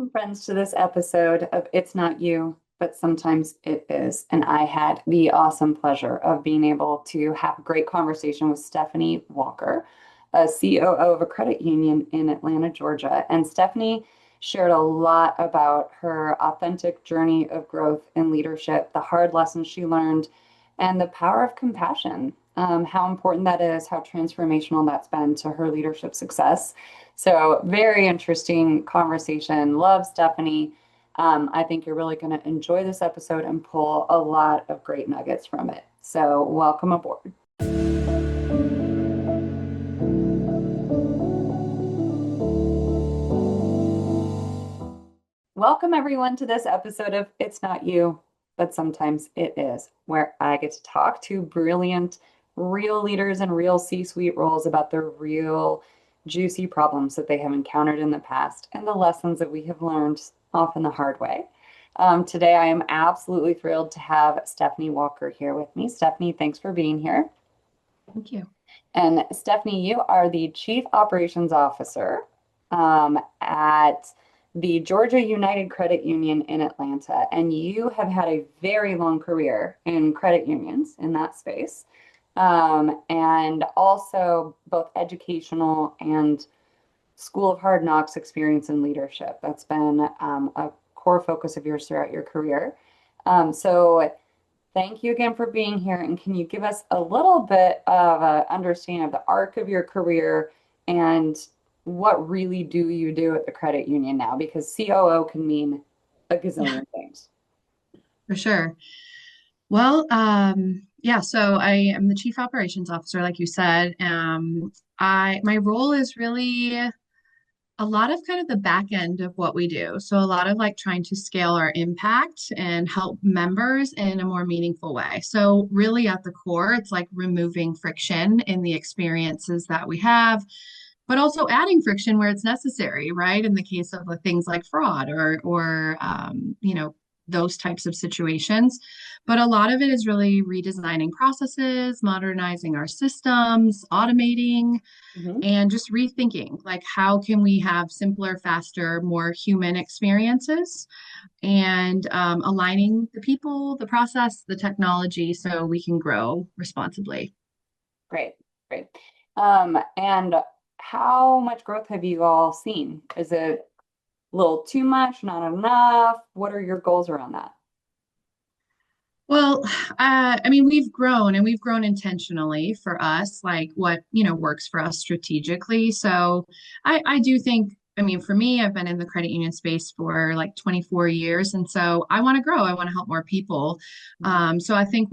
Welcome, friends, to this episode of It's Not You, but Sometimes It Is. And I had the awesome pleasure of being able to have a great conversation with Stephanie Walker, a COO of a credit union in Atlanta, Georgia. And Stephanie shared a lot about her authentic journey of growth and leadership, the hard lessons she learned, and the power of compassion, how important that is, how transformational that's been to her leadership success. So, very interesting conversation. Love Stephanie. I think you're really going to enjoy this episode and pull a lot of great nuggets from it. So, welcome aboard. Welcome, everyone, to this episode of It's Not You, but Sometimes It Is, where I get to talk to brilliant, real leaders in real C-suite roles about the real juicy problems that they have encountered in the past and the lessons that we have learned, often the hard way. Today, I am absolutely thrilled to have Stephanie Walker here with me. Stephanie, thanks for being here. Thank you. And Stephanie, you are the Chief Operations Officer at the Georgia United Credit Union in Atlanta. And you have had a very long career in credit unions in that space, and also both educational and School of Hard Knocks experience in leadership. That's been a core focus of yours throughout your career. So thank you again for being here. And can you give us a little bit of an understanding of the arc of your career and what really do you do at the credit union now? Because COO can mean a Yeah, gazillion things. for sure. Well, yeah, so I am the Chief Operations Officer, like you said. My role is really a lot of kind of the back end of what we do. So a lot of like trying to scale our impact and help members in a more meaningful way. So really at the core, it's like removing friction in the experiences that we have, but also adding friction where it's necessary, right? In the case of things like fraud or those types of situations. But a lot of it is really redesigning processes, modernizing our systems, automating, Mhm. and just rethinking like how can we have simpler, faster, more human experiences and aligning the people, the process, the technology so we can grow responsibly. Great, great. And how much growth have you all seen? Is it a little too much, not enough? What are your goals around that? Well, I mean, we've grown intentionally for us, like what works for us strategically. So I do think, I mean, for me, I've been in the credit union space for like 24 years. And so I want to grow. I want to help more people. So I think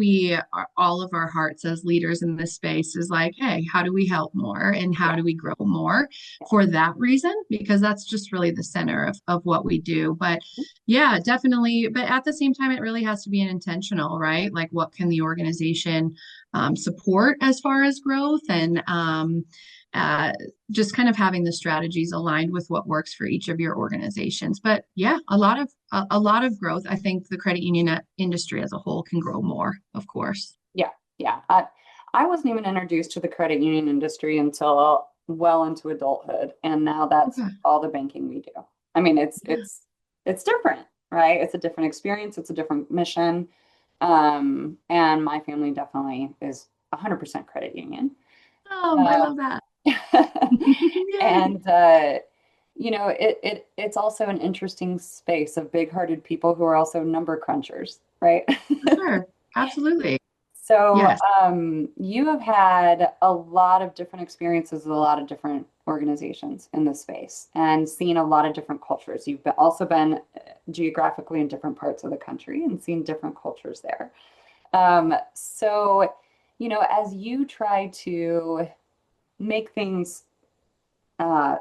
all of our hearts as leaders in this space is like, hey, how do we help more and how Yeah, do we grow more yeah. for that reason? Because that's just really the center of what we do. But yeah, definitely. But at the same time, it really has to be an intentional, right? Like, what can the organization support as far as growth and uh, just kind of having the strategies aligned with what works for each of your organizations. But yeah, a lot of growth. I think the credit union industry as a whole can grow more, of course. Yeah, yeah. I wasn't even introduced to the credit union industry until well into adulthood, and now that's Okay. all the banking we do. I mean, it's Yeah. it's it's different, right? It's a different experience, it's a different mission. And my family definitely is 100% credit union. I Uh, love that. Yay. and it's also an interesting space of big-hearted people who are also number crunchers, right? For sure. Absolutely. So, Yes. you have had a lot of different experiences with a lot of different organizations in this space and seen a lot of different cultures. Also been geographically in different parts of the country and seen different cultures there. So, as you try to make things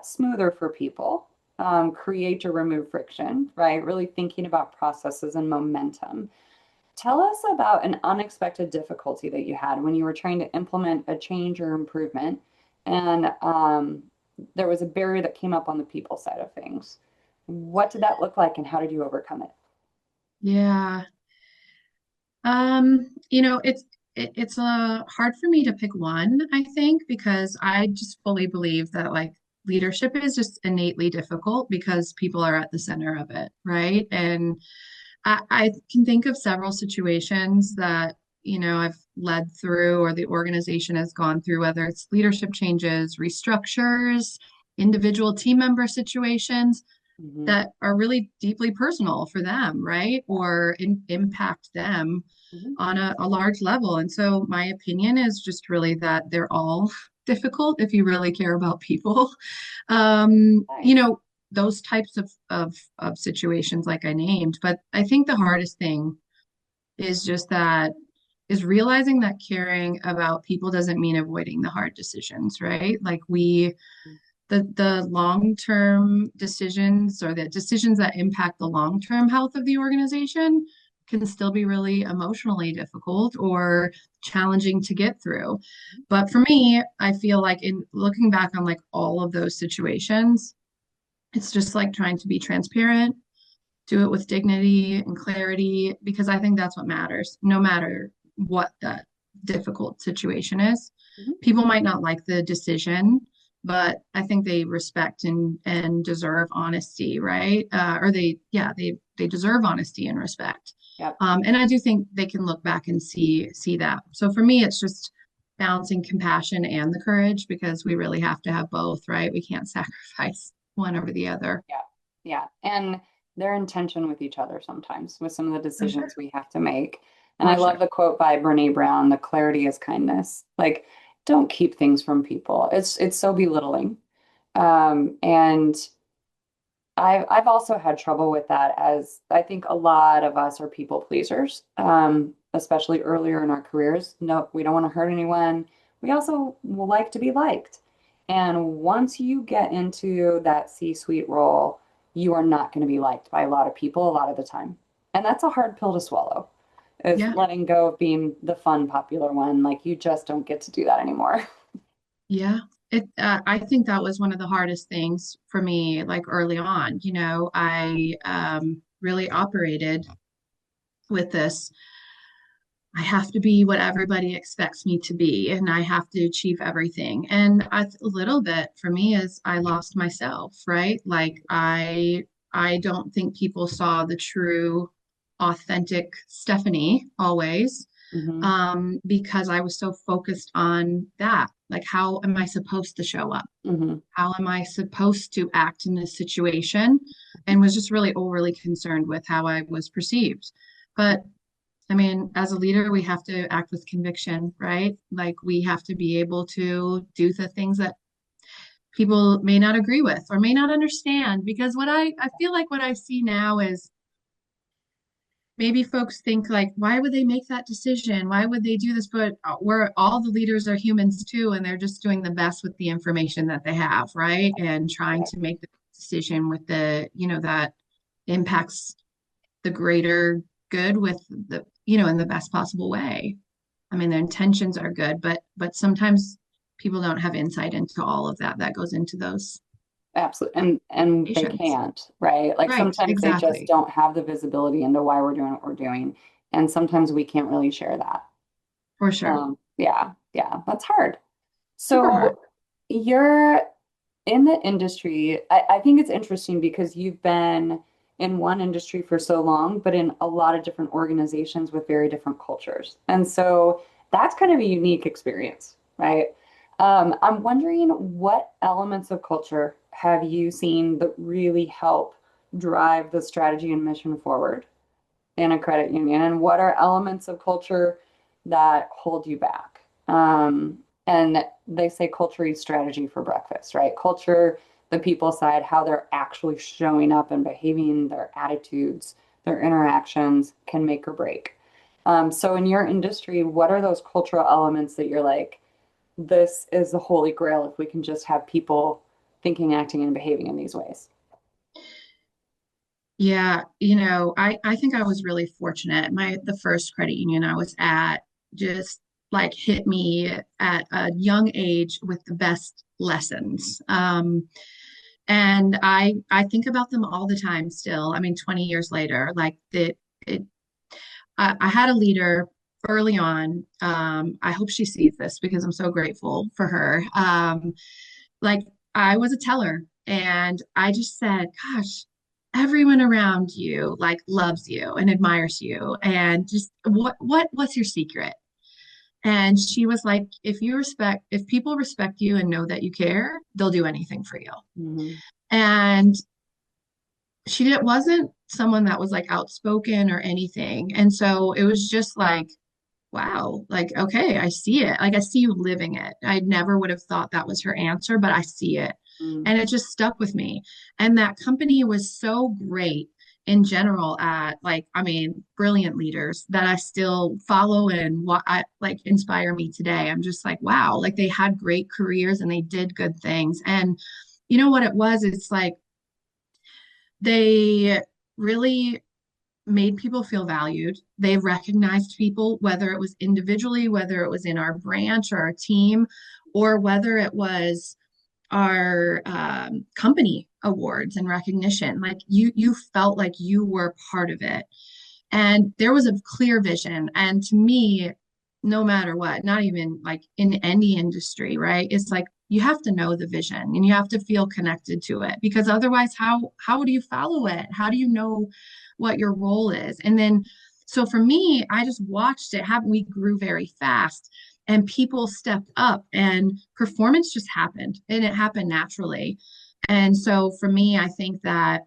smoother for people, create or remove friction, right? Really thinking about processes and momentum. Tell us about an unexpected difficulty that you had when you were trying to implement a change or improvement, and there was a barrier that came up on the people side of things. What did that look like, and how did you overcome it? Yeah. It's hard for me to pick one, I think, because I just fully believe that like leadership is just innately difficult because people are at the center of it, right? And I can think of several situations that, I've led through or the organization has gone through, whether it's leadership changes, restructures, individual team member situations Hmm. that are really deeply personal for them, right? Or impact them Hmm. on a large level. And so my opinion is just really that they're all difficult if you really care about people. You Nice. know, those types of situations like I named. But I think the hardest thing is just that is realizing that caring about people doesn't mean avoiding the hard decisions, right? Like the long-term decisions or the decisions that impact the long-term health of the organization can still be really emotionally difficult or challenging to get through. But for me, I feel like in looking back on like all of those situations, it's just like trying to be transparent, do it with dignity and clarity, because I think that's what matters, no matter what the difficult situation is. Mhm. People might not like the decision, but I think they respect and deserve honesty, right? Or yeah, they deserve honesty and respect. Yep. And I do think they can look back and see that. So for me, it's just balancing compassion and the courage because we really have to have both, right? We can't sacrifice one over the other. Yeah. Yeah. And their intention with each other sometimes with some of the For sure. decisions we have to make. And I For love sure. the quote by Brene Brown, the clarity is kindness. Like, don't keep things from people. It's so belittling. And I've also had trouble with that as I think a lot of us are people pleasers, especially earlier in our careers. No, we don't want to hurt anyone. We also will like to be liked. And once you get into that C-suite role, you are not going to be liked by a lot of people a lot of the time. And that's a hard pill to swallow, is Yeah. letting go of being the fun, popular one. Like you just don't get to do that anymore. Yeah. I think that was one of the hardest things for me, like early on. I really operated with this. I have to be what everybody expects me to be, and I have to achieve everything. And a little bit for me is I lost myself, right? Like I don't think people saw the true, authentic Stephanie always, Hmm. because I was so focused on that. Like, how am I supposed to show up? Hmm. How am I supposed to act in this situation? And was just really overly concerned with how I was perceived. But I mean, as a leader, we have to act with conviction, right? Like we have to be able to do the things that people may not agree with or may not understand. Because I feel like what I see now is maybe folks think like, why would they make that decision? Why would they do this? But we're all the leaders are humans too, and they're just doing the best with the information that they have, right? And trying to make the decision with that impacts the greater good with in the best possible way. I mean, their intentions are good, but sometimes people don't have insight into all of that goes into those Absolutely. And they patients. can't, right? Like Right, sometimes they just exactly. don't have the visibility into why we're doing what we're doing. And sometimes we can't really share that. For sure. Yeah, yeah, that's hard. Super hard. So you're in the industry. I think it's interesting because you've been in one industry for so long, but in a lot of different organizations with very different cultures. And so that's kind of a unique experience, right? I'm wondering what elements of culture have you seen that really help drive the strategy and mission forward in a credit union, and what are elements of culture that hold you back? And they say culture eats strategy for breakfast, right? Culture, the people side, how they're actually showing up and behaving, their attitudes, their interactions can make or break. So in your industry, what are those cultural elements that you're like, this is the holy grail if we can just have people thinking, acting, and behaving in these ways? Yeah, I think I was really fortunate. The first credit union I was at just like hit me at a young age with the best lessons. And I think about them all the time still. I mean, 20 years later, like it I had a leader early on. I hope she sees this because I'm so grateful for her. Like I was a teller and I just said, gosh, everyone around you like loves you and admires you. And just what's your secret? And she was like, if people respect you and know that you care, they'll do anything for you. Hmm. And wasn't someone that was like outspoken or anything. And so it was just like, wow, like, okay, I see it. Like, I see you living it. I never would have thought that was her answer, but I see it. And it just stuck with me. And that company was so great in general at like, I mean, brilliant leaders that I still follow and what I like inspire me today. I'm just like, wow, like they had great careers and they did good things. And you know what it was? It's like they really made people feel valued. They recognized people, whether it was individually, whether it was in our branch or our team, or whether it was our company awards and recognition. Like you felt like you were part of it. And there was a clear vision. And to me, no matter what, not even like in any industry, right? It's like you have to know the vision and you have to feel connected to it because otherwise how do you follow it? How do you know what your role is? And then so for me, I just watched it happen. We grew very fast and people stepped up and performance just happened and it happened naturally. And so for me, I think that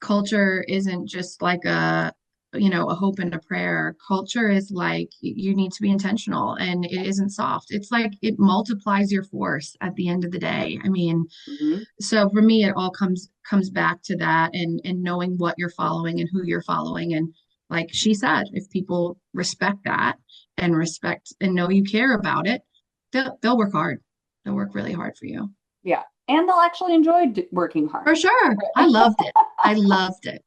culture isn't just like a hope and a prayer. Culture is like you need to be intentional and it isn't soft. It's like it multiplies your force at the end of the day. I mean, Hmm. so for me it all comes back to that and knowing what you're following and who you're following. And like she said, if people respect that and respect and know you care about it, they'll work hard. They'll work really hard for you. Yeah. And they'll actually enjoy working hard. For sure. I loved it. I loved it.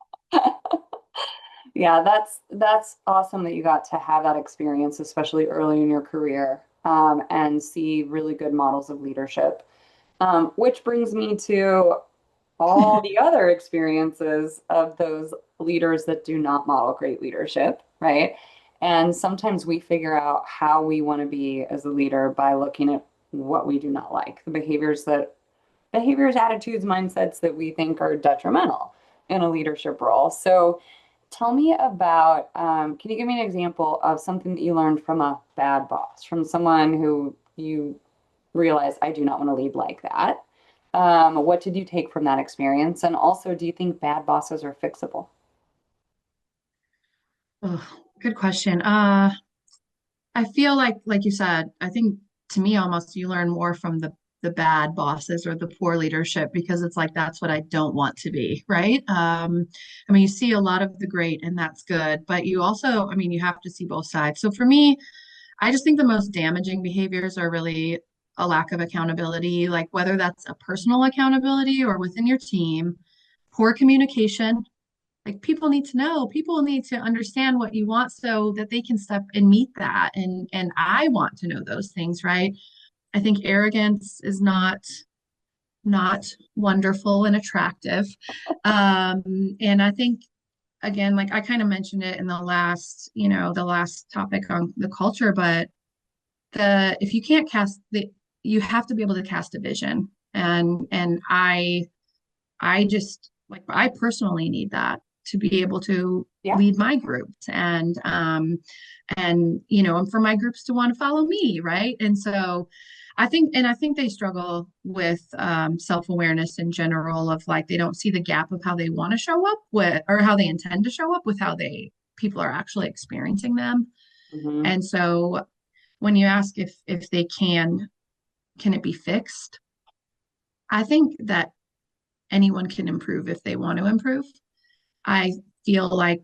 Yeah, that's awesome that you got to have that experience, especially early in your career, and see really good models of leadership. Which brings me to all the other experiences of those leaders that do not model great leadership, right? And sometimes we figure out how we want to be as a leader by looking at what we do not like, the behaviors, attitudes, mindsets that we think are detrimental in a leadership role. So tell me about, can you give me an example of something that you learned from a bad boss, from someone who you realized, I do not want to lead like that? What did you take from that experience? And also, do you think bad bosses are fixable? Oh, good question. I feel like you said, I think to me almost you learn more from the bad bosses or the poor leadership because it's like that's what I don't want to be, right? I mean, you see a lot of the great and that's good, but you also, I mean, you have to see both sides. So for me, I just think the most damaging behaviors are really a lack of accountability, like whether that's a personal accountability or within your team, poor communication, like people need to understand what you want so that they can step and meet that. And I want to know those things, right? I think arrogance is not wonderful and attractive. And I think again, like I kind of mentioned it in the last topic on the culture, but the if you can't cast the you have to be able to cast a vision. And I just like I personally need that to be able to Yeah. lead my groups and and for my groups to want to follow me, right? And so I think they struggle with self-awareness in general of like they don't see the gap of how they want to show up with or how they intend to show up with how they people are actually experiencing them. Hmm. And so when you ask if they can it be fixed? I think that anyone can improve if they want to improve. I feel like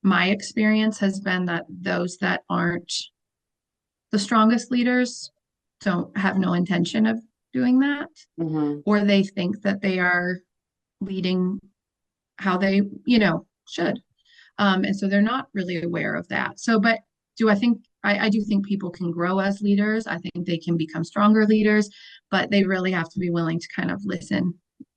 my experience has been that those that aren't the strongest leaders don't have no intention of doing that, Hmm. or they think that they are leading how they, should. And so they're not really aware of that. So, but do I think I do think people can grow as leaders. I think they can become stronger leaders, but they really have to be willing to kind of listen,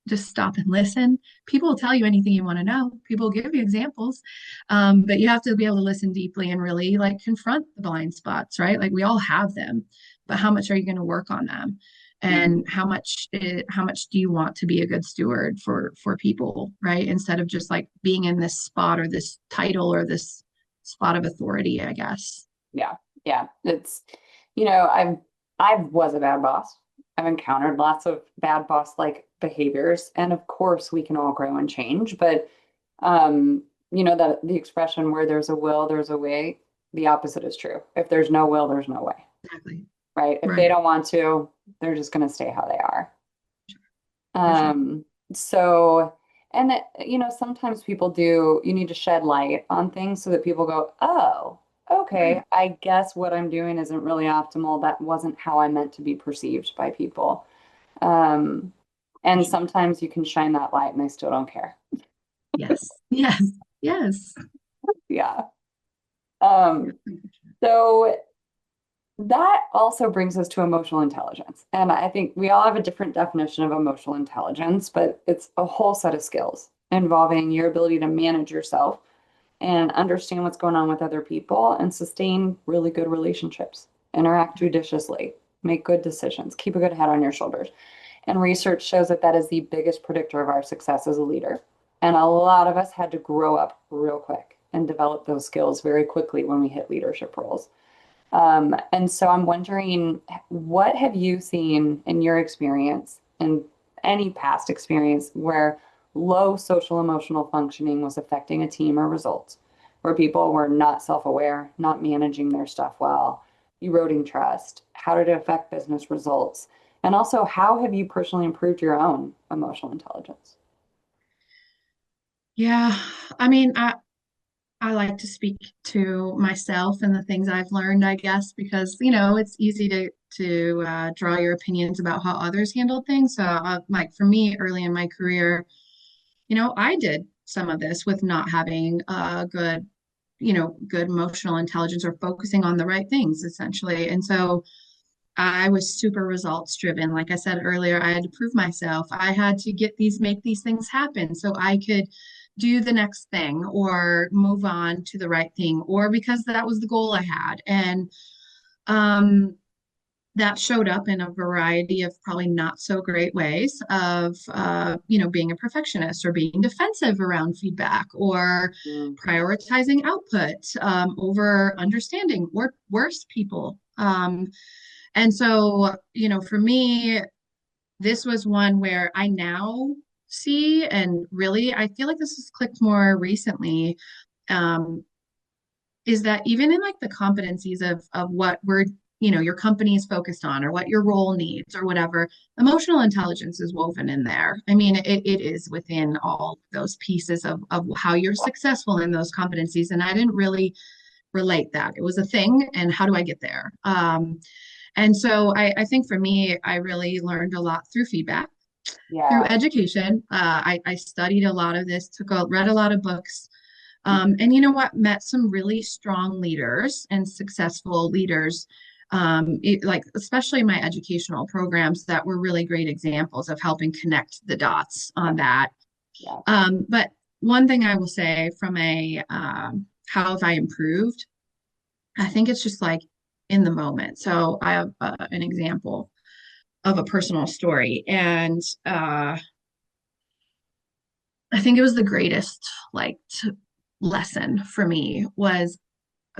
just stop and listen. People will tell you anything you want to know. People will give you examples, but you have to be able to listen deeply and really like confront the blind spots, right? Like we all have them, but how much are you going to work on them? and how much do you want to be a good steward for people, right? Instead of just like being in this spot or this title or this spot of authority, I guess. Yeah. Yeah. It's, I was a bad boss. I've encountered lots of bad boss-like behaviors. And of course we can all grow and change, but that the expression where there's a will, there's a way, the opposite is true. If there's no will, there's no way, Exactly. right? If they Right. don't want to, they're just going to stay how they are. For sure. So, and sometimes people do, you need to shed light on things so that people go, oh, okay, Right. I guess what I'm doing isn't really optimal. That wasn't how I meant to be perceived by people. Um, For and sure. sometimes you can shine that light and they still don't care. Yes. Yes. Yes. Yeah. Um, so that also brings us to emotional intelligence. And I think we all have a different definition of emotional intelligence, but it's a whole set of skills involving your ability to manage yourself and understand what's going on with other people and sustain really good relationships, interact judiciously, make good decisions, keep a good head on your shoulders. And research shows that that is the biggest predictor of our success as a leader. And a lot of us had to grow up real quick and develop those skills very quickly when we hit leadership roles. And so I'm wondering, what have you seen in your experience and any past experience where low social emotional functioning was affecting a team or results, where people were not self-aware, not managing their stuff well, eroding trust? How did it affect business results? And also, how have you personally improved your own emotional intelligence? Yeah. I mean, I like to speak to myself and the things I've learned, I guess, because it's easy to draw your opinions about how others handle things. So, like for me, early in my career, I did some of this with not having a good emotional intelligence or focusing on the right things, essentially. And so I was super results driven. Like I said earlier, I had to prove myself. I had to make these things happen so I could do the next thing or move on to the right thing, or because that was the goal I had. And um, that showed up in a variety of probably not so great ways of, being a perfectionist or being defensive around feedback or Mm, prioritizing output over understanding or worse people. And so, for me, this was one where I now see, and really, I feel like this has clicked more recently, um, is that even in like the competencies of what your company is focused on or what your role needs or whatever, emotional intelligence is woven in there. I mean, it is within all those pieces of how you're successful in those competencies. And I didn't really relate that. It was a thing, and how do I get there? And so I think for me, I really learned a lot through feedback, through yeah. education. I studied a lot of this, read a lot of books, Mhm. and you know what, met some really strong leaders and successful leaders, like especially my educational programs that were really great examples of helping connect the dots Yeah. on that. Yeah. But one thing I will say from a how have I improved? I think it's just like in the moment. So I have an example of a personal story, and I think it was the greatest like lesson for me was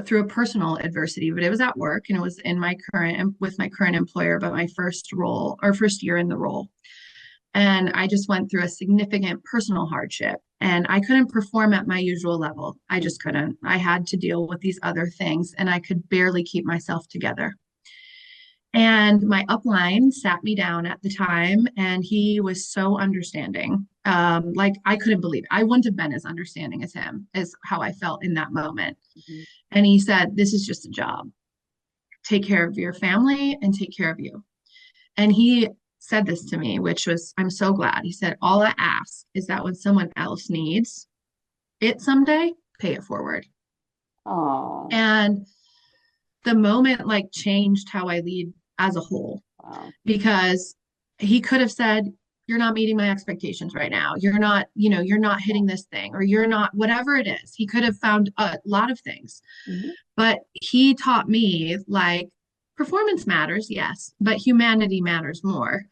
through a personal adversity, but it was at work and it was in my current with my current employer, but my first role or first year in the role. And I just went through a significant personal hardship and I couldn't perform at my usual level. I just Mhm. couldn't. I had to deal with these other things and I could barely keep myself together. And my upline sat me down at the time, and he was so understanding. Like I couldn't believe it. I wouldn't have been as understanding as him, is how I felt in that moment. Mhm. And he said, "This is just a job. Take care of your family and take care of you." And he said this to me, which was, I'm so glad. He said, "All I ask is that when someone else needs it someday, pay it forward." Oh, And the moment like changed how I lead as a whole wow. because he could have said, "You're not meeting my expectations right now. You're not hitting this thing, or you're not," whatever it is. He could have found a lot of things. Mhm. But he taught me, like, performance matters, yes, but humanity matters more.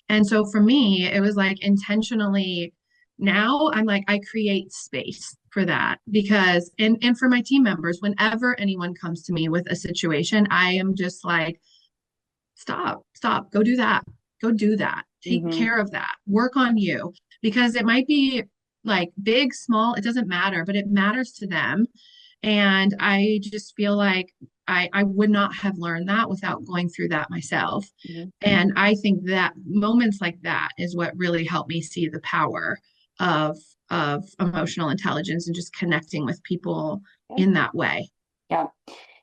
And so for me, it was like intentionally now I'm like, I create space for that because, and for my team members, whenever anyone comes to me with a situation, I am just like, stop, go do that, go do that, take Mm-hmm. care of that, work on you, because it might be like big, small, it doesn't matter, but it matters to them. And I just feel like I would not have learned that without going through that myself. Mm-hmm. And I think that moments like that is what really helped me see the power of of emotional intelligence and just connecting with people Yeah. in that way. Yeah.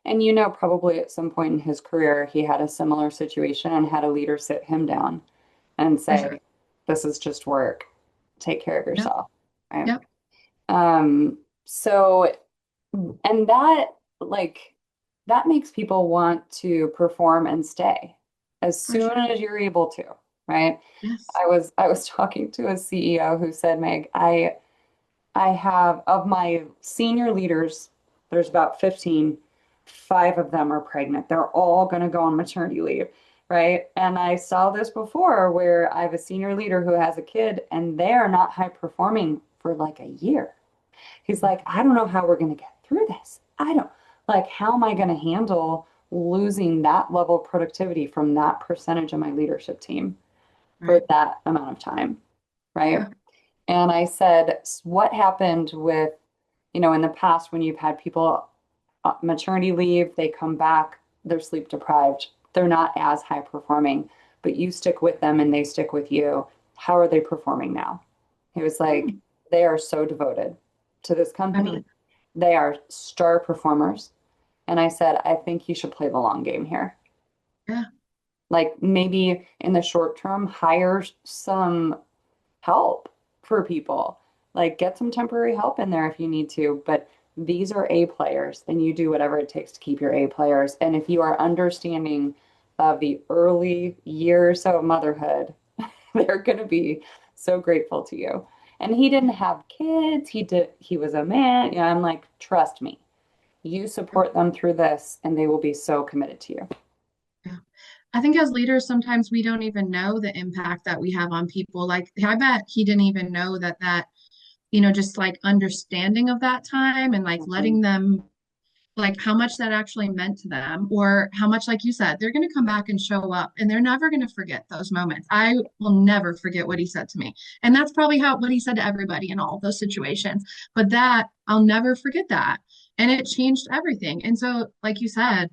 And probably at some point in his career, he had a similar situation and had a leader sit him down and For sure. say, this is just work. Take care of Yep. yourself. Right. Yep. So, and that makes people want to perform and stay as For soon sure. as you're able to, right? Yes. I was talking to a CEO who said, Meg, I have of my senior leaders, there's about 15, five of them are pregnant. They're all going to go on maternity leave, right? And I saw this before where I have a senior leader who has a kid and they are not high performing for like a year. He's like, I don't know how we're going to get through this. I don't like, how am I going to handle losing that level of productivity from that percentage of my leadership team for Right. that amount of time, right? Yeah. And I said, what happened with, in the past when you've had people maternity leave, they come back, they're sleep deprived, they're not as high performing, but you stick with them and they stick with you. How are they performing now? He was like, Hmm. they are so devoted to this I company. believe. They are star performers. And I said, I think you should play the long game here. Yeah. Like maybe in the short term, hire some help for people. Like get some temporary help in there if you need to, but these are A players and you do whatever it takes to keep your A players. And if you are understanding of the early years of motherhood, they're going to be so grateful to you. And he didn't have kids. He was a man. I'm like, trust me, you support them through this and they will be so committed to you. Yeah. I think as leaders, sometimes we don't even know the impact that we have on people. Like, I bet he didn't even know that, just like understanding of that time and like Mhm. letting them, like how much that actually meant to them, or how much, like you said, they're going to come back and show up and they're never going to forget those moments. I will never forget what he said to me. And that's probably what he said to everybody in all those situations. But that, I'll never forget that. And it changed everything. And so, like you said,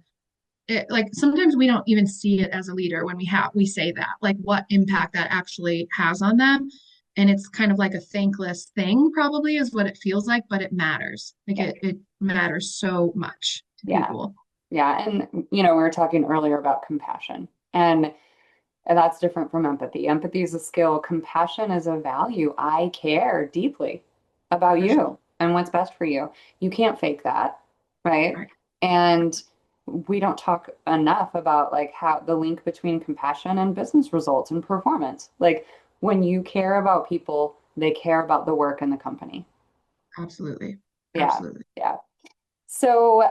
like sometimes we don't even see it as a leader when we say that, like what impact that actually has on them. And it's kind of like a thankless thing, probably is what it feels like, but it matters. Like Yeah. it matters so much to Yeah. people. Yeah. And, we were talking earlier about compassion and that's different from empathy. Empathy is a skill. Compassion is a value. I care deeply about For sure. you and what's best for you. You can't fake that, right? Right. And we don't talk enough about like how the link between compassion and business results and performance. Like when you care about people, they care about the work in the company. Absolutely. Yeah. Absolutely. Yeah. So,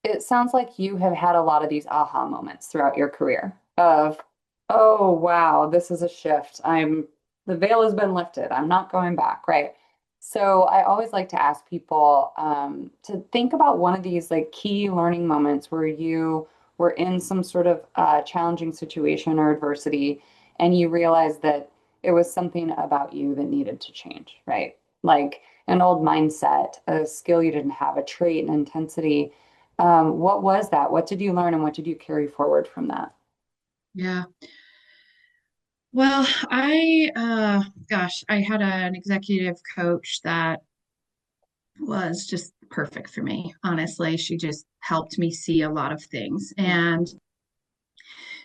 it sounds like you have had a lot of these aha moments throughout your career of, oh, wow, this is a shift. The veil has been lifted. I'm not going back, right? So I always like to ask people to think about one of these like key learning moments where you were in some sort of challenging situation or adversity, and you realized that it was something about you that needed to change, right? Like an old mindset, a skill you didn't have, a trait, an intensity. What was that? What did you learn and what did you carry forward from that? Yeah. Well, gosh, I had an executive coach that was just perfect for me. Honestly, she just helped me see a lot of things. And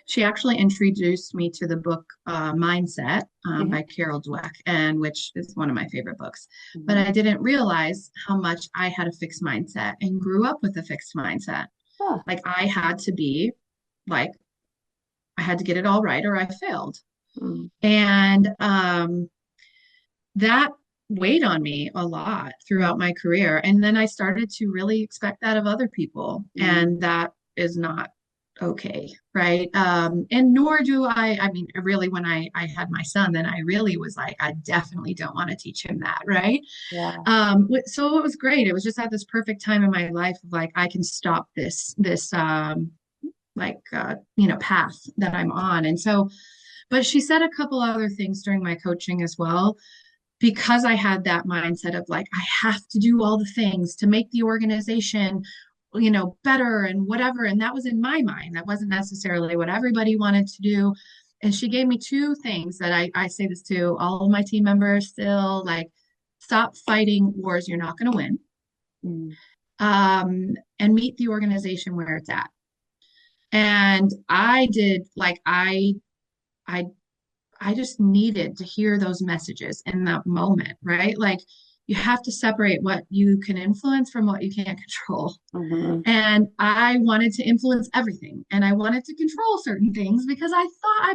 she actually introduced me to the book Mindset Mm-hmm. by Carol Dweck, and which is one of my favorite books. But Hmm. I didn't realize how much I had a fixed mindset and grew up with a fixed mindset. Huh. Like I had to be like I had to get it all right or I failed. Mm. And that weighed on me a lot throughout my career. And then I started to really expect that of other people. Mm. And that is not okay, right? And nor do I mean, really, when I had my son, then I really was like, I definitely don't want to teach him that, right? Yeah. So it was great. It was just at this perfect time in my life of like, I can stop this path that I'm on. And so, but she said a couple other things during my coaching as well, because I had that mindset of like, I have to do all the things to make the organization, better and whatever. And that was in my mind. That wasn't necessarily what everybody wanted to do. And she gave me two things that I say this to all of my team members still, like, stop fighting wars you're not going to win, Mm, and meet the organization where it's at. And I did like I I just needed to hear those messages in that moment, right? Like, you have to separate what you can influence from what you can't control. mhm. And I wanted to influence everything, and I wanted to control certain things because I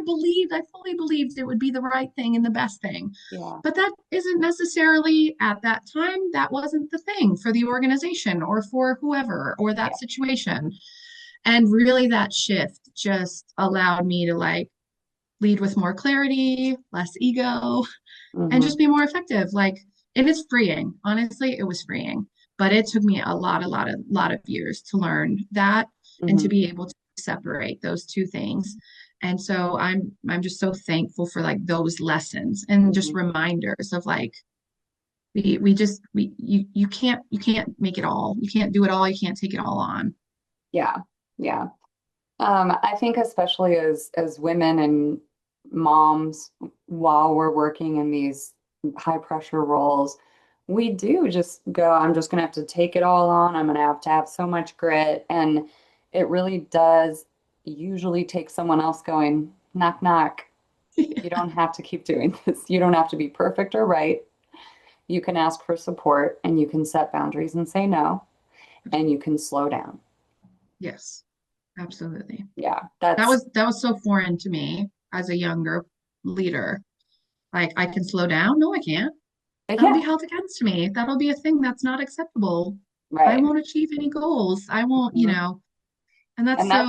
fully believed it would be the right thing and the best thing. Yeah. But that isn't necessarily at that time, that wasn't the thing for the organization or for whoever or Yeah. that situation. And really, that shift just allowed me to like lead with more clarity, less ego, and just Hmm. be more effective. Like, it is freeing. Honestly, it was freeing. But it took me a lot of years to learn that and to Hmm. be able to separate those two things. And so I'm just so thankful for like those lessons and just Hmm. reminders of like you can't make it all. You can't do it all. You can't take it all on. Yeah. Yeah. I think especially as women and moms, while we're working in these high pressure roles, we do just go, I'm just gonna have to take it all on. I'm gonna have to have so much grit. And it really does usually take someone else going, knock, knock. You don't have to keep doing this. You don't have to be perfect or right. You can ask for support and you can set boundaries and say no, and you can slow down. Yes, absolutely. Yeah, That that's was that was so foreign to me as a younger leader. Like, I can slow down? No, I can't. That'll be yeah, held against me. That'll be a thing that's not acceptable. I right. won't achieve any goals. I won't, Mhm. and that's And that's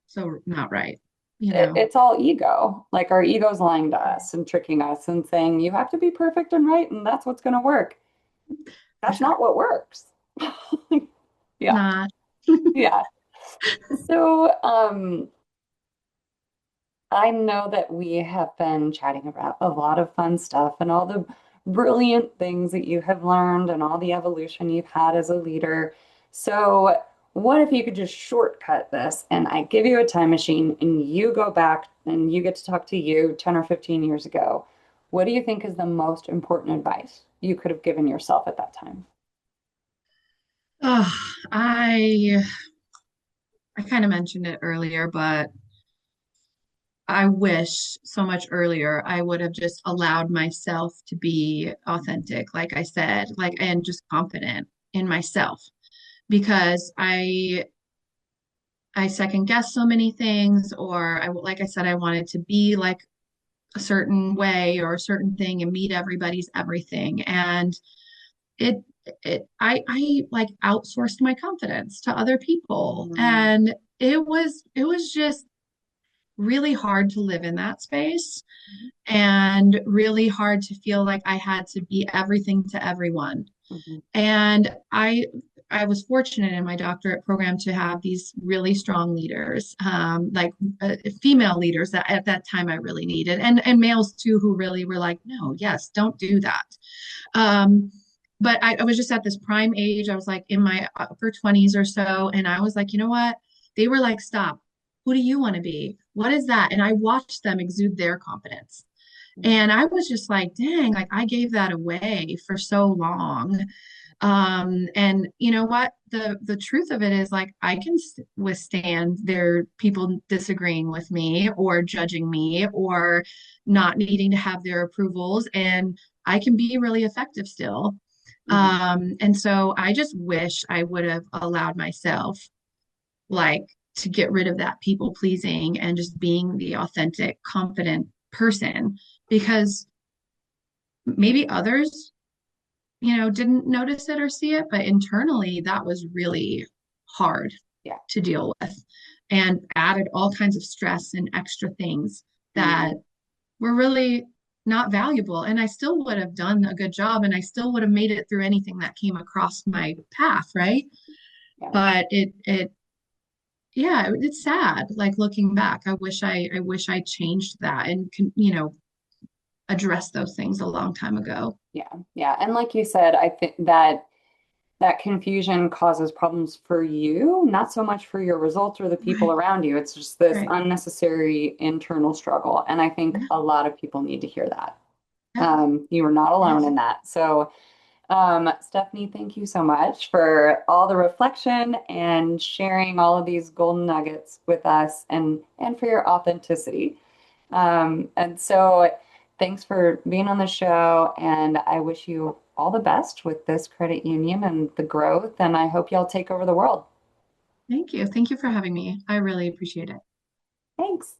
so not right, you it, know. it's all ego. Like our ego's lying to us and tricking us and saying you have to be perfect and right, and that's what's going to work. For That's sure. not what works. Yeah, Not. yeah. So, I know that we have been chatting about a lot of fun stuff and all the brilliant things that you have learned and all the evolution you've had as a leader. So, what if you could just shortcut this and I give you a time machine and you go back and you get to talk to you 10 or 15 years ago? What do you think is the most important advice you could have given yourself at that time? Oh, I kind of mentioned it earlier, but I wish so much earlier I would have just allowed myself to be authentic, like I said, like, and just confident in myself, because I second guessed so many things, or like I said, I wanted to be like a certain way or a certain thing and meet everybody's everything. And it, I like outsourced my confidence to other people. Mm, And it was just really hard to live in that space and really hard to feel like I had to be everything to everyone. mhm, And I was fortunate in my doctorate program to have these really strong leaders, like female leaders that at that time I really needed, and males too, who really were like, no, yes, don't do that. Um, but I was just at this prime age. I was like in my upper 20s or so, and I was like, you know what? They were like, stop. Who do you want to be? What is that? And I watched them exude their confidence. mm, And I was just like, dang, like I gave that away for so long. And you know what? The truth of it is like I can withstand their people disagreeing with me or judging me or not needing to have their approvals, and I can be really effective still. mhm, And so I just wish I would have allowed myself like to get rid of that people pleasing and just being the authentic, confident person, because maybe others, didn't notice it or see it, but internally that was really hard. Yeah. to deal with and added all kinds of stress and extra things that Mhm. were really not valuable. And I still would have done a good job and I still would have made it through anything that came across my path, right? Yeah. But yeah, it's sad. Like looking back, I wish I changed that and addressed those things a long time ago. Yeah. Yeah. And like you said, I think that that confusion causes problems for you, not so much for your results or the people Right, around you. It's just this right. unnecessary internal struggle. And I think Yeah, a lot of people need to hear that. yeah, You are not alone yes. in that. So, Stephanie, thank you so much for all the reflection and sharing all of these golden nuggets with us and for your authenticity. And so thanks for being on the show, and I wish you all the best with this credit union and the growth, and I hope y'all take over the world. Thank you. Thank you for having me. I really appreciate it. Thanks.